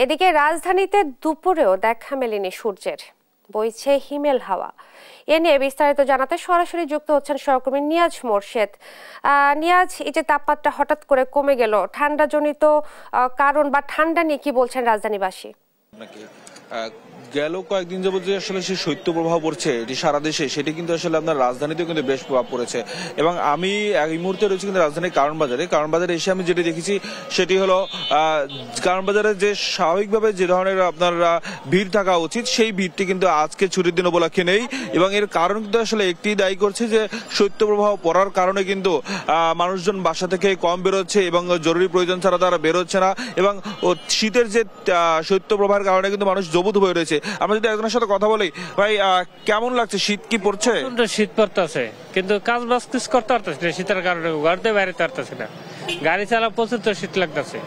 এদিকে রাজধানীতে দুপুরেও দেখা মেলেনি সূর্যের, বইছে হিমেল হাওয়া। এ নিয়ে বিস্তারিত জানাতে সরাসরি যুক্ত হচ্ছেন সহকর্মী নিয়াজ মোরশেদ। নিয়াজ, এই যে তাপমাত্রা হঠাৎ করে কমে গেল, ঠান্ডাজনিত কারণ বা ঠান্ডা নিয়ে কি বলছেন রাজধানীবাসী? গেল কয়েকদিন যাবত যে আসলে সেই শৈত্যপ্রবাহ পড়ছে এটি সারা দেশে, সেটি কিন্তু আসলে আপনার রাজধানীতেও কিন্তু বেশ প্রভাব পড়েছে। এবং আমি এই মুহূর্তে রয়েছি কিন্তু রাজধানীর কারণ বাজারে এসে আমি যেটি দেখেছি সেটি হলো কারণ বাজারে যে স্বাভাবিকভাবে যে ধরনের আপনার ভিড় থাকা উচিত সেই ভিড়টি কিন্তু আজকে ছুটির দিন উপলক্ষে নেই। এবং এর কারণ কিন্তু আসলে একটি দায়ী করছে যে শৈত্যপ্রবাহ পড়ার কারণে কিন্তু মানুষজন বাসা থেকে কম বেরোচ্ছে এবং জরুরি প্রয়োজন ছাড়া তারা বেরোচ্ছে না। এবং শীতের যে শৈত্যপ্রবাহের কারণে কিন্তু মানুষ জবুত হয়ে রয়েছে। আমরা যদি একজনের সাথে কথা বলি, ভাই কেমন লাগছে? শীত কি পড়ছে? শীত পড়তেছে, কিন্তু কাজ বাজ কিছু করতে পারতেছে না শীতের কারণে, ঘরতে বাইরে পারতেছে না। গাড়ি চালা প্রচুর তো শীত লাগতেছে,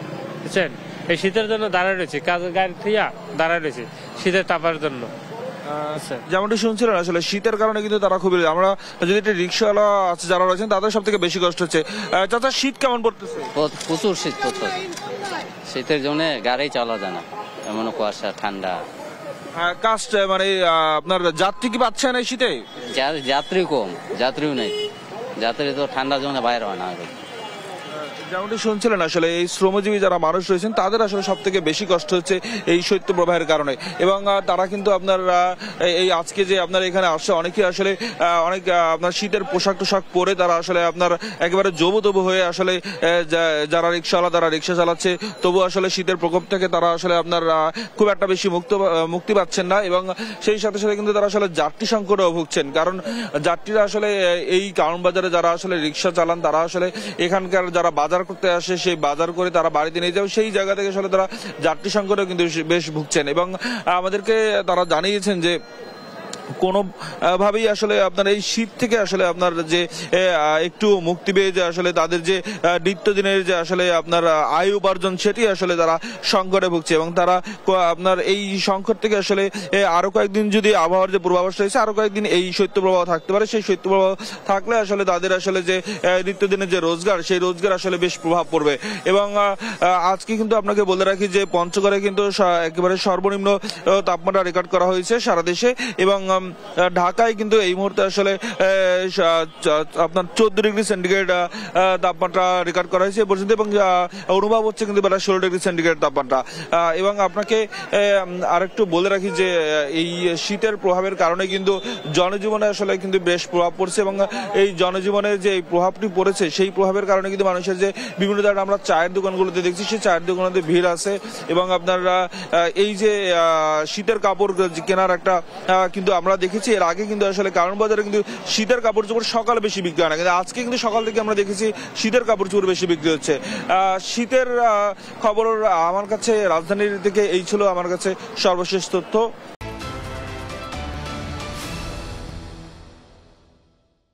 বুঝছেন? এই শীতের জন্য দাঁড়ায় রয়েছে, কাজ গাড়ি থিয়া দাঁড়ায় রয়েছে শীতের তাপার জন্য। যেমনটি শুনছিলেন আসলে শীতের কারণে কিন্তু তারা খুবই, আমরা যদি একটা রিক্সাওয়ালা আছে যারা রয়েছেন তাদের সব থেকে বেশি কষ্ট হচ্ছে। চাচা, শীত কেমন পড়তেছে? প্রচুর শীত পড়ছে, শীতের জন্য গাড়ি চলা যায় না, এমন কুয়াশা ঠান্ডা। কাস্ট মানে আপনার যাত্রী কি পাচ্ছেন এই শীতে? যাত্রী কম, যাত্রীও নেই, যাত্রী তো ঠান্ডার জন্য বাইরে হয় না। যেমনটি শুনছিলেন আসলে এই শ্রমজীবী যারা মানুষ রয়েছেন তাদের আসলে সব থেকে বেশি কষ্ট হচ্ছে এই শৈত্যপ্রবাহের কারণে। এবং তারা কিন্তু আপনার এই আজকে যে আপনার এখানে আসছে অনেকেই আসলে অনেক আপনার শীতের পোশাক টোশাক পরে তারা আসলে আপনার একেবারে জবুতবু হয়ে আসলে যারা রিক্সাওয়ালা তারা রিক্সা চালাচ্ছে, তবু আসলে শীতের প্রকোপ থেকে তারা আসলে আপনার খুব একটা বেশি মুক্তি পাচ্ছেন না। এবং সেই সাথে সাথে কিন্তু তারা আসলে যাত্রী সংকটেও ভুগছেন, কারণ যাত্রীরা আসলে এই কারণ বাজারে যারা আসলে রিক্সা চালান তারা আসলে এখানকার যারা বাজার করতে আসে সেই বাজার করে তারা বাড়িতে নিয়ে যাবে, সেই জায়গা থেকে আসলে তারা যাত্রী সংকটেও কিন্তু বেশ ভুগছেন। এবং আমাদেরকে তারা জানিয়েছেন যে কোনো ভাবেই আসলে আপনার এই শীত থেকে আসলে আপনার যে একটু মুক্তি পেয়ে যে আসলে তাদের যে নিত্যদিনের যে আসলে আপনার আয় উপার্জন সেটি আসলে তারা সংকটে ভুগছে। এবং তারা আপনার এই সংকট থেকে আসলে আরো কয়েকদিন যদি আবহাওয়ার যে পূর্বাভাস রয়েছে আরো কয়েকদিন এই শৈত্যপ্রবাহ থাকতে পারে, সেই শৈত্যপ্রবাহ থাকলে আসলে তাদের আসলে যে নিত্যদিনের যে রোজগার সেই রোজগার আসলে বেশ প্রভাব পড়বে। এবং আজকে কিন্তু আপনাকে বলে রাখি যে পঞ্চগড়ে কিন্তু একেবারে সর্বনিম্ন তাপমাত্রা রেকর্ড করা হয়েছে সারা দেশে। এবং ঢাকায় কিন্তু এই মুহূর্তে আসলে আপনার 14 ডিগ্রি সেন্টিগ্রেড তাপমাত্রা রেকর্ড করা হয়েছে পর্যন্ত। এবং অনুভব হচ্ছে কিন্তু বেলা 16 ডিগ্রি সেন্টিগ্রেড তাপমাত্রা। এবং আপনাকে আরেকটু বলে রাখি যে এই শীতের প্রভাবের কারণে কিন্তু জনজীবনে আসলে কিন্তু বেশ প্রভাব পড়ছে। এবং এই জনজীবনের যে প্রভাবটি পড়েছে সেই প্রভাবের কারণে কিন্তু মানুষের যে বিভিন্ন ধরনের আমরা চায়ের দোকানগুলোতে দেখছি সেই চায়ের দোকানগুলোতে ভিড় আছে। এবং আপনারা এই যে শীতের কাপড় কেনার একটা কিন্তু আমরা দেখেছি এর আগে কিন্তু আসলে কারণ বাজারে কিন্তু শীতের কাপড় চোপড় সকালে বেশি বিক্রি হয় না, কিন্তু আজকে কিন্তু সকাল থেকে আমরা দেখেছি শীতের কাপড় চোপড় বেশি বিক্রি হচ্ছে। শীতের খবর আমার কাছে রাজধানীর থেকে এই ছিল আমার কাছে সর্বশেষ তথ্য।